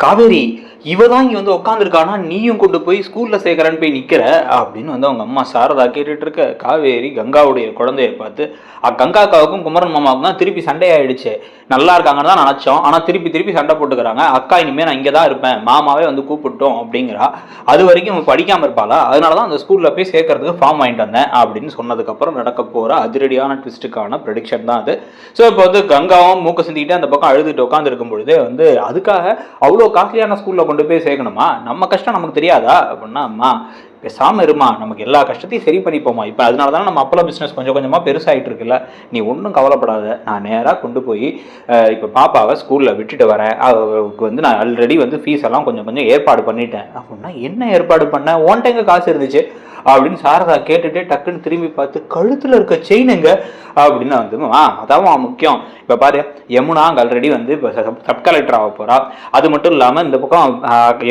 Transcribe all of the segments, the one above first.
காவேரி இவ தான் இங்கே வந்து உட்காந்துருக்கானா, நீயும் கொண்டு போய் ஸ்கூலில் சேர்க்குறேன்னு போய் நிற்கிற அப்படின்னு வந்து அவங்க அம்மா சாரதா கேட்டுட்டு இருக்க. காவேரி கங்காவுடைய குழந்தைய பார்த்து கங்காக்காவுக்கும் குமரன் மாமாவுக்கும் தான் திருப்பி சண்டை ஆயிடுச்சு. நல்லா இருக்காங்கன்னு தான் நினச்சோம், ஆனால் திருப்பி சண்டை போட்டுக்கிறாங்க. அக்கா இனிமேல் நான் இங்கே தான் இருப்பேன், மாமாவே வந்து கூப்பிட்டோம் அப்படிங்கிறா. அது வரைக்கும் அவன் படிக்காமல் இருப்பாளா, அதனால தான் அந்த ஸ்கூலில் போய் சேர்க்கறதுக்கு ஃபார்ம் வாங்கிட்டு வந்தேன் அப்படின்னு சொன்னதுக்கப்புறம் நடக்க போகிற அதிரடியான ட்விஸ்ட்டுக்கான ப்ரெடிக்ஷன் தான் அது. ஸோ இப்போ வந்து கங்காவும் மூக்க சிந்திக்கிட்டு அந்த பக்கம் அழுதுட்டு உட்காந்துருக்கும் பொழுதே வந்து அதுக்காக அவ்வளோ காஸ்ட்லியான ஸ்கூலில் கொண்டு போய் சேர்க்கணுமா, நம்ம கஷ்டம் நமக்கு தெரியாதா அப்படின்னா, அம்மா பேசாமல் இருமா, நமக்கு எல்லா கஷ்டத்தையும் சரி பண்ணிப்போமா. இப்போ அதனால தானே நம்ம அப்பளம் பிஸ்னஸ் கொஞ்சம் கொஞ்சமாக பெருசாகிட்டு இருக்குல்ல, நீ ஒன்றும் கவலைப்படாத, நான் நேராக கொண்டு போய் இப்போ பாப்பாவை ஸ்கூலில் விட்டுட்டு வரேன். அவருக்கு வந்து நான் ஆல்ரெடி வந்து ஃபீஸ் எல்லாம் கொஞ்சம் ஏற்பாடு பண்ணிட்டேன் அப்படின்னா, என்ன ஏற்பாடு பண்ண, ஓன்ட்ட காசு இருந்துச்சு அப்படின்னு சாரதா கேட்டுட்டு டக்குன்னு திரும்பி பார்த்து, கழுத்தில் இருக்க செயினுங்க அப்படின்னு வந்து, அதான் முக்கியம். இப்போ பாரு, யமுனா அங்கே ஆல்ரெடி வந்து இப்போ சப் கலெக்டர் ஆக போகிறா. அது மட்டும் இல்லாமல் இந்த பக்கம்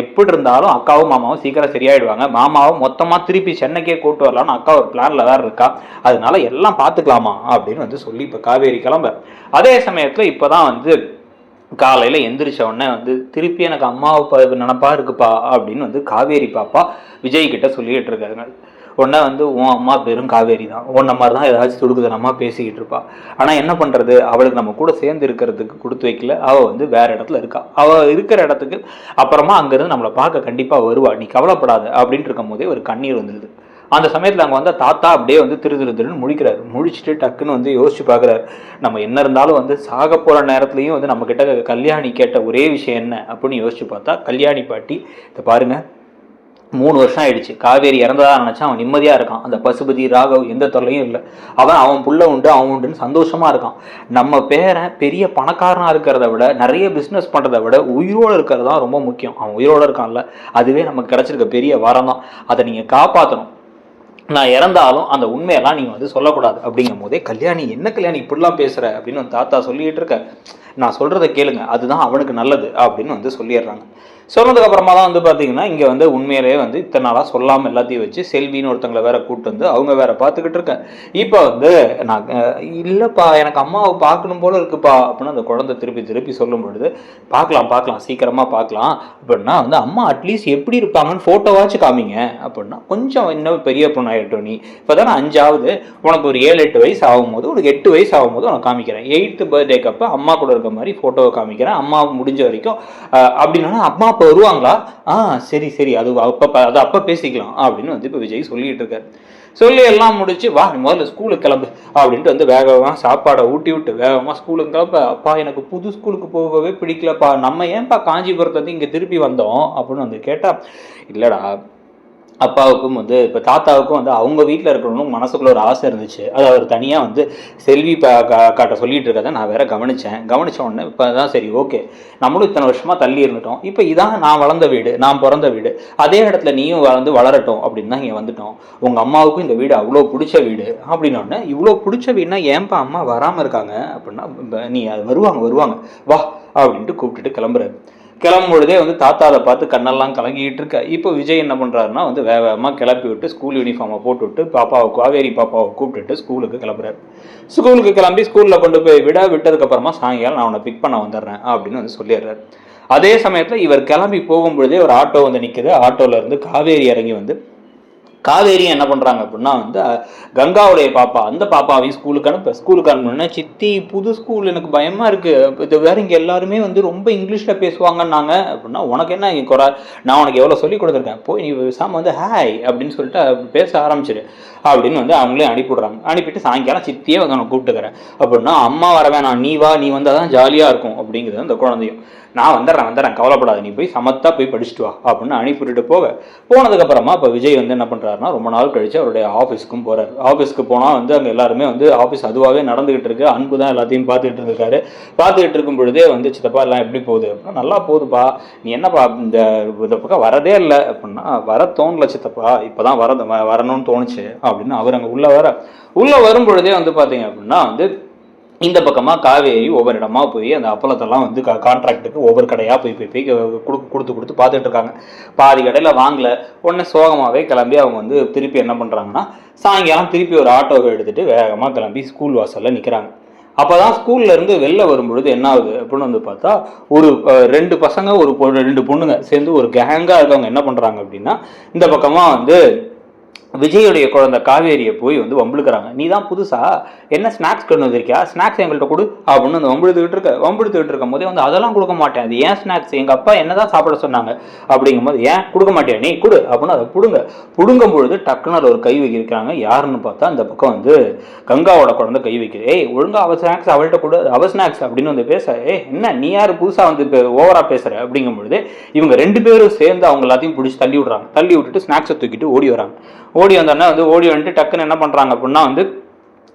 எப்படி இருந்தாலும் அக்காவும் மாமாவும் சீக்கிரம் சரியாயிடுவாங்க. மாமாவும் மொத்தமாக திருப்பி சென்னைக்கே கூட்டு வரலாம்னு அக்கா ஒரு பிளானில் வேறு இருக்கா. அதனால எல்லாம் பார்த்துக்கலாமா அப்படின்னு வந்து சொல்லி இப்போ காவேரி கிளம்ப. அதே சமயத்தில் இப்போ தான் வந்து காலையில் எந்திரிச்ச உடனே வந்து திருப்பி எனக்கு அம்மாவை நினப்பா இருக்குப்பா அப்படின்னு வந்து காவேரி பாப்பா விஜய் கிட்ட சொல்லிக்கிட்டு இருக்காங்க. உடனே வந்து உன் அம்மா பேரும் காவேரி தான், உன்ன மாதிரி தான் ஏதாச்சும் துடுக்குதனமா பேசிக்கிட்டு இருப்பா. ஆனால் என்ன பண்ணுறது, அவளுக்கு நம்ம கூட சேர்ந்து இருக்கிறதுக்கு கொடுத்து வைக்கல. அவள் வந்து வேற இடத்துல இருக்கா. அவள் இருக்கிற இடத்துக்கு அப்புறமா அங்கேருந்து நம்மளை பார்க்க கண்டிப்பாக வருவா, நீ கவலைப்படாத அப்படின்ட்டு இருக்கும் போதே ஒரு கண்ணீர் வந்துடுது. அந்த சமயத்தில் அங்கே வந்த தாத்தா அப்படியே வந்து திருன்னு முழிக்கிறாரு. முழிச்சுட்டு டக்குன்னு வந்து யோசிச்சு பார்க்குறாரு, நம்ம என்ன இருந்தாலும் வந்து சாக போகிற நேரத்துலையும் வந்து நம்ம கிட்ட கல்யாணி கேட்ட ஒரே விஷயம் என்ன அப்படின்னு யோசிச்சு பார்த்தா, கல்யாணி பாட்டி இதை பாருங்க, 3 வருஷம் ஆயிடுச்சு, காவேரி இறந்ததா நினச்சா அவன் நிம்மதியாக இருக்கான். அந்த பசுபதி ராகவ் எந்த தொல்லையும் இல்லை, அவன் புள்ள உண்டு அவன் உண்டுன்னு சந்தோஷமாக இருக்கான். நம்ம பேரன் பெரிய பணக்காரனாக இருக்கிறத விட, நிறைய பிஸ்னஸ் பண்ணுறதை விட உயிரோடு இருக்கிறது தான் ரொம்ப முக்கியம். அவன் உயிரோடு இருக்கான்ல, அதுவே நமக்கு கிடச்சிருக்க பெரிய வரம் தான். அதை நீங்கள் காப்பாற்றணும். நான் இறந்தாலும் அந்த உண்மையெல்லாம் நீங்கள் வந்து சொல்லக்கூடாது அப்படிங்கும் போதே, கல்யாணி என்ன கல்யாணி இப்படிலாம் பேசுகிற அப்படின்னு தாத்தா சொல்லிகிட்டு இருக்க, நான் சொல்கிறத கேளுங்க, அதுதான் அவனுக்கு நல்லது அப்படின்னு வந்து சொல்லிடுறாங்க. சொன்னதுக்கு அப்புறமா தான் வந்து பார்த்தீங்கன்னா இங்கே வந்து உண்மையிலேயே வந்து இத்தனை நாளாக சொல்லாமல் எல்லாத்தையும் வச்சு செல்வின்னு ஒருத்தங்களை வேற கூப்பிட்டு வந்து அவங்க வேற பார்த்துக்கிட்டு இருக்கேன். இப்போ வந்து நான் இல்லைப்பா எனக்கு அம்மாவை பார்க்கணும் போல இருக்குப்பா அப்படின்னு அந்த குழந்தை திருப்பி சொல்லும் பொழுது, பார்க்கலாம் சீக்கிரமாக பார்க்கலாம் அப்படின்னா வந்து, அம்மா அட்லீஸ்ட் எப்படி இருப்பாங்கன்னு ஃபோட்டோவாச்சும் காமிங்க அப்படின்னா, கொஞ்சம் இன்னும் பெரிய பொண்ணாயிட்டும், நீ இப்போ தானே 5ஆவது, உனக்கு ஒரு 7-8 வயசு ஆகும்போது, உனக்கு 8 வயசு ஆகும்போது உனக்கு காமிக்கிறேன், 8th பர்த்டேக்கு அப்போ அம்மா கூட இருக்க மாதிரி ஃபோட்டோவை காமிக்கிறேன், அம்மா முடிஞ்ச வரைக்கும் அப்படின்னா அம்மா அப்போ வருவாங்களா, சரி அது அப்போ பேசிக்கலாம் அப்படின்னு வந்து இப்போ விஜய் சொல்லிட்டு இருக்காரு. சொல்லி எல்லாம் முடிச்சு, வா முதல்ல ஸ்கூலுக்கு கிளம்பு அப்படின்ட்டு வந்து வேகமாக சாப்பாடை ஊட்டி விட்டு வேகமாக ஸ்கூலுக்கு கிளம்ப. அப்பா எனக்கு புது ஸ்கூலுக்கு போகவே பிடிக்கலப்பா, நம்ம ஏன்பா காஞ்சிபுரத்தை வந்து இங்கே திருப்பி வந்தோம் அப்படின்னு வந்து கேட்டால், இல்லைடா அப்பாவுக்கும் வந்து இப்போ தாத்தாவுக்கும் வந்து அவங்க வீட்டில் இருக்கணும்னு மனசுக்குள்ள ஒரு ஆசை இருந்துச்சு. அது அவர் தனியாக வந்து செல்வி காட்ட சொல்லிட்டு இருக்கதை நான் வேற கவனிச்ச உடனே இப்போ தான் சரி ஓகே, நம்மளும் இத்தனை வருஷமாக தள்ளி இருந்துட்டோம், இப்போ இதான் நான் வளர்ந்த வீடு, நான் பிறந்த வீடு, அதே இடத்துல நீயும் வந்து வளரட்டும் அப்படின்னு தான் இங்கே வந்துட்டோம். உங்கள் அம்மாவுக்கும் இந்த வீடு அவ்வளோ பிடிச்ச வீடு அப்படின்னோடனே, இவ்வளோ பிடிச்ச வீடுனா ஏன்பா அம்மா வராமல் இருக்காங்க அப்படின்னா, நீ வருவாங்க வா அப்படின்ட்டு கூப்பிட்டுட்டு கிளம்புறாரு. கிளம்பும்பொழுதே வந்து தாத்தாவை பார்த்து கண்ணெல்லாம் கலங்கிட்டு இருக்க. இப்போ விஜய் என்ன பண்ணுறாருன்னா வந்து வேகமாக கிளப்பி விட்டு ஸ்கூல் யூனிஃபார்மை போட்டு விட்டு காவேரி பாப்பாவை கூப்பிட்டுட்டு ஸ்கூலுக்கு கிளம்புறாரு. ஸ்கூலுக்கு கிளம்பி ஸ்கூலில் கொண்டு போய் விட்டதுக்கப்புறமா சாயங்காலம் நான் அவனை பிக் பண்ண வந்துடுறேன் அப்படின்னு வந்து சொல்லிடுறாரு. அதே சமயத்தில் இவர் கிளம்பி போகும்பொழுதே ஒரு ஆட்டோ வந்து நிற்குது. ஆட்டோவில் இருந்து காவேரி இறங்கி வந்து, காவேரி என்ன பண்ணுறாங்க அப்படின்னா வந்து கங்காவுடைய பாப்பா, அந்த பாப்பாவையும் ஸ்கூலுக்கு அனுப்புனா, சித்தி புது ஸ்கூல் எனக்கு பயமாக இருக்குது, இது வேறு இங்கே எல்லாருமே வந்து ரொம்ப இங்கிலீஷில் பேசுவாங்கன்னாங்க அப்படின்னா, உனக்கு என்ன இங்கே குறை, நான் உனக்கு எவ்வளோ சொல்லி கொடுத்துருக்கேன், போய் நீ சாம வந்து ஹாய் அப்படின்னு சொல்லிட்டு பேச ஆரம்பிச்சிடு அப்படின்னு வந்து அவங்களே அனுப்பிவிடுறாங்க. அனுப்பிட்டு சாயங்காலம் சித்தியே வந்து அவனை கூப்பிட்டுக்கிறேன் அப்படின்னா, அம்மா வர வேணாம், நீ வா, நீ வந்தால் தான் ஜாலியாக இருக்கும் அப்படிங்கிறது அந்த குழந்தையும். நான் வந்துடுறேன் கவலைப்படாது, நீ போய் சமத்தா போய் படிச்சுட்டு வா அப்படின்னு அனுப்பிவிட்டு போனதுக்கப்புறமா இப்போ விஜய் வந்து என்ன பண்ணுறாருன்னா, ரொம்ப நாள் கழிச்சு அவருடைய ஆஃபீஸ்க்கும் போகிறார். ஆஃபீஸ்க்கு போனால் வந்து அங்கே எல்லாருமே வந்து ஆஃபீஸ் அதுவாகவே நடந்துகிட்டு இருக்கு. அன்பு தான் எல்லாத்தையும் பார்த்துக்கிட்டு இருக்கும் பொழுதே வந்து, சித்தப்பா எல்லாம் எப்படி போகுது அப்படின்னா, நல்லா போகுதுப்பா, நீ என்னப்பா இந்த பக்கம் வரதே இல்லை அப்படின்னா, வர தோணல சித்தப்பா, இப்போ தான் வரணும்னு தோணுச்சு அப்படின்னு அவர் அங்கே உள்ளே வரும் பொழுதே வந்து பார்த்தீங்க அப்படின்னா வந்து, இந்த பக்கமாக காவேரி ஒவ்வொரு இடமா போய் அந்த அப்பளத்தெல்லாம் வந்து கான்ட்ராக்டுக்கு ஒவ்வொரு கடையாக போய் கொடுத்து பார்த்துட்டு இருக்காங்க. பாதி கடையில் வாங்கலை. உடனே சோகமாகவே கிளம்பி அவங்க வந்து திருப்பி என்ன பண்ணுறாங்கன்னா, சாயங்காலம் திருப்பி ஒரு ஆட்டோவை எடுத்துகிட்டு வேகமாக கிளம்பி ஸ்கூல் வாசலில் நிற்கிறாங்க. அப்பதான் ஸ்கூல்ல இருந்து வெளில வரும்பொழுது என்ன ஆகுது அப்படின்னு வந்து பார்த்தா ஒரு 2 பசங்க ஒரு 2 பொண்ணுங்க சேர்ந்து ஒரு கேங்கா இருக்கவங்க என்ன பண்றாங்க அப்படின்னா இந்த பக்கமா வந்து விஜயுடைய குழந்தை காவேரியை போய் வந்து வம்பிழுக்கிறாங்க. நீ தான் புதுசா என்ன ஸ்நாக்ஸ் கொண்டு வந்திருக்கியா, ஸ்நாக்ஸ் எங்கள்கிட்ட கொடு அப்படின்னு அந்த வம்பிழுத்துக்கிட்டு இருக்கும் போதே வந்து அதெல்லாம் கொடுக்க மாட்டேன், அது ஏன் ஸ்நாக்ஸ், எங்க அப்பா என்னதான் சாப்பிட சொன்னாங்க அப்படிங்கும் போது ஏன் கொடுக்க மாட்டியா நீ கொடு அப்படின்னு அதை புடுங்கும் பொழுது டக்குன்னு ஒரு கை வைக்கிறாங்க. யாருன்னு பார்த்தா இந்த பக்கம் வந்து கங்காவோட குழந்தை கை வைக்குது. ஏய் ஒழுங்கா அவ ஸ்நாக்ஸ் அவள்கிட்ட கொடு, அவ ஸ்நாக்ஸ் அப்படின்னு வந்து பேச, என்ன நீ யாரு புதுசா வந்து ஓவரா பேசுற அப்படிங்கும் பொழுது இவங்க 2 பேரும் சேர்ந்து அவங்க எல்லாத்தையும் பிடிச்சி தள்ளி விட்டுட்டு ஸ்நாக்ஸை தூக்கிட்டு ஓடி வராங்க. ஓடி வந்தோன்னா வந்து ஓடி வந்துட்டு டக்குன்னு என்ன பண்ணுறாங்க அப்படின்னா வந்து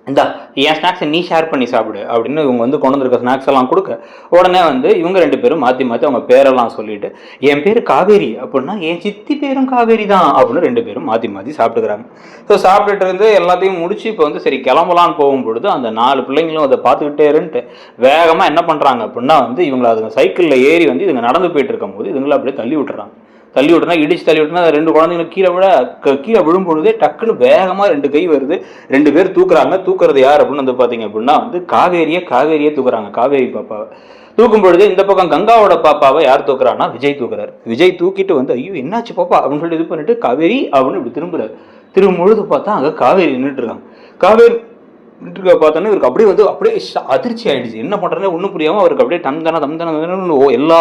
இந்த என் ஸ்நாக்ஸை நீ ஷேர் பண்ணி சாப்பிடு அப்படின்னு இவங்க வந்து கொண்டு வந்திருக்க ஸ்நாக்ஸ் எல்லாம் கொடுக்க உடனே வந்து இவங்க 2 பேரும் மாற்றி அவங்க பேரெல்லாம் சொல்லிட்டு என் பேர் காவேரி அப்படின்னா என் சித்தி பேரும் காவேரி தான் அப்படின்னு 2 பேரும் மாற்றி சாப்பிட்டுக்கிறாங்க. ஸோ சாப்பிட்டுட்டு இருந்து எல்லாத்தையும் முடிச்சு இப்போ வந்து சரி கிளம்பலான்னு போகும்பொழுது அந்த 4 பிள்ளைங்களும் அதை பார்த்துக்கிட்டே இருந்துட்டு வேகமாக என்ன பண்ணுறாங்க அப்படின்னா வந்து இவங்களை அதுங்க சைக்கிளில் ஏறி வந்து இதுங்க நடந்து போயிட்டு இருக்கும் போது இதுங்களை அப்படியே தள்ளி விட்டுறாங்க. இடிச்சு தள்ளி விட்டுனா 2 குழந்தைங்களும் கீழே விழும்பொழுதே டக்குன்னு வேகமாக 2 கை வருது. 2 பேர் தூக்குறது யார் அப்படின்னு வந்து பார்த்தீங்க அப்படின்னா வந்து காவேரியே தூக்குறாங்க, காவேரி பாப்பாவை. தூக்கும் பொழுது இந்த பக்கம் கங்காவோட பாப்பாவை யார் தூக்குறான்னா விஜய் தூக்குறாரு. விஜய் தூக்கிட்டு வந்து ஐயோ என்னாச்சு பாப்பா அப்படின்னு சொல்லிட்டு இது பண்ணிட்டு காவேரி அப்படின்னு இப்படி திரும்பும் பொழுது பார்த்தா அங்கே காவேரி நின்றுட்டு இருக்காங்க. காவேரி பார்த்தோன்னா இவருக்கு அப்படியே அதிர்ச்சி ஆயிடுச்சு. என்ன பண்றதுன்னு ஒன்றும் புரியாமல் அவருக்கு அப்படியே தம்தன எல்லா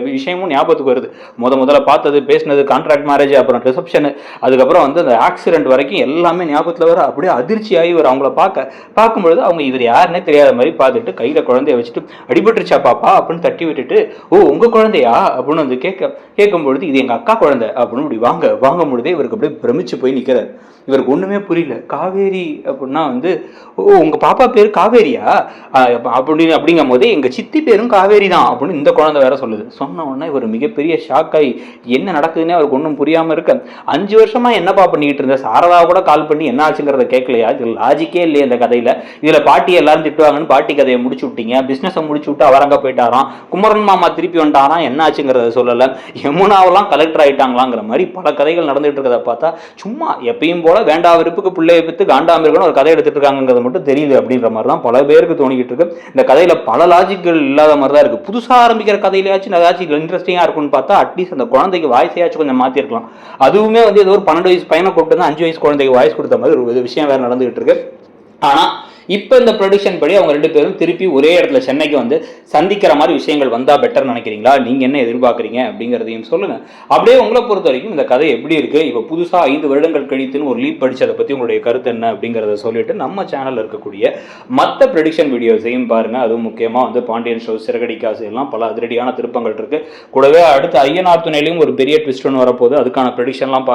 விஷயமும் ஞாபகத்துக்கு வருது. முதல்ல பார்த்தது, பேசினது, கான்ட்ராக்ட் மேரேஜ், அப்புறம் ரிசப்ஷனு, அதுக்கப்புறம் வந்து அந்த ஆக்சிடென்ட் வரைக்கும் எல்லாமே ஞாபகத்தில் வர அப்படியே அதிர்ச்சி ஆகி இவர் அவங்கள பார்க்கும்பொழுது அவங்க இவர் யாருன்னே தெரியாத மாதிரி பார்த்துட்டு கையில் குழந்தைய வச்சுட்டு அடிபட்டுருச்சா பாப்பா அப்படின்னு தட்டி விட்டுட்டு ஓ உங்கள் குழந்தையா அப்படின்னு வந்து கேட்கும்பொழுது இது எங்கள் அக்கா குழந்தை அப்படின்னு இப்படி வாங்க பொழுதே இவருக்கு அப்படியே பிரமிச்சு போய் நிற்கிறார். இவருக்கு ஒன்றுமே புரியல. காவேரி அப்படின்னா வந்து ஓ உங்கள் பாப்பா பேர் காவேரியா அப்படிங்கும் போதே எங்கள் சித்தி பேரும் காவேரி தான் அப்படின்னு இந்த குழந்தை வேற சொல்லுது. சொன்ன உடனே இவர் மிகப்பெரிய ஷாக்காகி என்ன நடக்குதுன்னே அவருக்கு ஒன்றும் புரியாமல் இருக்க 5 வருஷமா என்னப்பா பண்ணிக்கிட்டு இருந்த, சாரதா கூட கால் பண்ணி என்ன ஆச்சுங்கிறத கேட்கலையா, இது லாஜிக்கே இல்லையே இந்த கதையில், இதில் பாட்டி எல்லாரும் திட்டுவாங்கன்னு பாட்டி கதையை முடிச்சு விட்டீங்க, பிஸ்னஸை முடிச்சு விட்டு அவரங்க போயிட்டாராம், குமரன் மாமா திருப்பி வந்துட்டாராம், என்ன ஆச்சுங்கிறத சொல்லலை, யமுனாவெல்லாம் கலெக்டர் ஆகிட்டாங்களாங்கிற மாதிரி பல கதைகள் நடந்துகிட்டு இருக்கிறத பார்த்தா சும்மா எப்பயும் போல வேண்டா விருப்புக்கு பிள்ளையை வித்து காண்டாம இருக்கணும் ஒரு கதை எடுத்துட்டு இருக்காங்கிறது மட்டும் தெரியுது அப்படின்ற மாதிரி தான் பல பேருக்கு தோணிக்கிட்டு இருக்கு. இந்த கதையில பல லாஜிக்கள் இல்லாத மாதிரி தான் இருக்கு. புதுசா ஆரம்பிக்கிற கதையிலேயாச்சும் ஏதாச்சும் இன்ட்ரெஸ்டிங்கா இருக்கும்னு பார்த்தா அட்லீஸ்ட் அந்த குழந்தைக்கு வாய்ஸையாச்சும் கொஞ்சம் மாத்திருக்கலாம். அதுவுமே வந்து ஏதோ ஒரு 12 வயசு பையனை கூப்பிட்டு வந்து 5 வயசு குழந்தைக்கு வாய்ஸ் கொடுத்த மாதிரி ஒரு விஷயம் வேற நடந்துகிட்டு இருக்கு. ஆனா இப்போ இந்த ப்ரொடிக்ஷன் படி அவங்க 2 பேரும் திருப்பி ஒரே இடத்துல சென்னைக்கு வந்து சந்திக்கிற மாதிரி விஷயங்கள் வந்தால் பெட்டர் நினைக்கிறீங்களா, நீங்கள் என்ன எதிர்பார்க்குறீங்க அப்படிங்கிறதையும் சொல்லுங்கள். அப்படியே உங்களை பொறுத்த வரைக்கும் இந்த கதை எப்படி இருக்குது, இப்போ புதுசாக 5 வருடங்கள் கழித்துன்னு ஒரு லீட் படித்ததை பற்றி உங்களுடைய கருத்து என்ன அப்படிங்கிறத சொல்லிட்டு நம்ம சேனலில் இருக்கக்கூடிய மற்ற ப்ரெடிக்ஷன் வீடியோஸையும் பாருங்கள். அதுவும் முக்கியமாக வந்து பாண்டியன் ஷோ, சிறகடி காசு எல்லாம் பல அதிரடியான திருப்பங்கள் இருக்குது. கூடவே அடுத்து ஐயனார் துணையிலையும் ஒரு பெரிய ட்விஸ்ட் ஒன்று வரப்போகுது. அதுக்கான ப்ரெடிக்ஷன்லாம்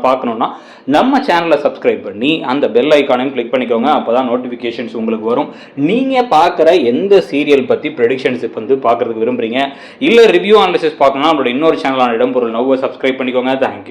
பார்க்கணுன்னா நம்ம சேனலை சப்ஸ்கிரைப் பண்ணி அந்த பெல் ஐக்கானையும் கிளிக் பண்ணிக்கோங்க. அப்போ தான் நோட்டிஃபிகேஷன் உங்களுக்கு வரும். நீங்க பார்க்குற எந்த சீரியல் பத்தி ப்ரெடிக்ஷன்ஸ் வந்து பார்க்கறதுக்கு விரும்புறீங்க, இல்ல ரிவ்யூ அனாலிசிஸ் பார்க்கணும்னா நம்மளோட இன்னொரு சேனலான இடம்பொருள் நோவை சப்ஸ்கிரைப் பண்ணிக்கோங்க. தேங்க்யூ.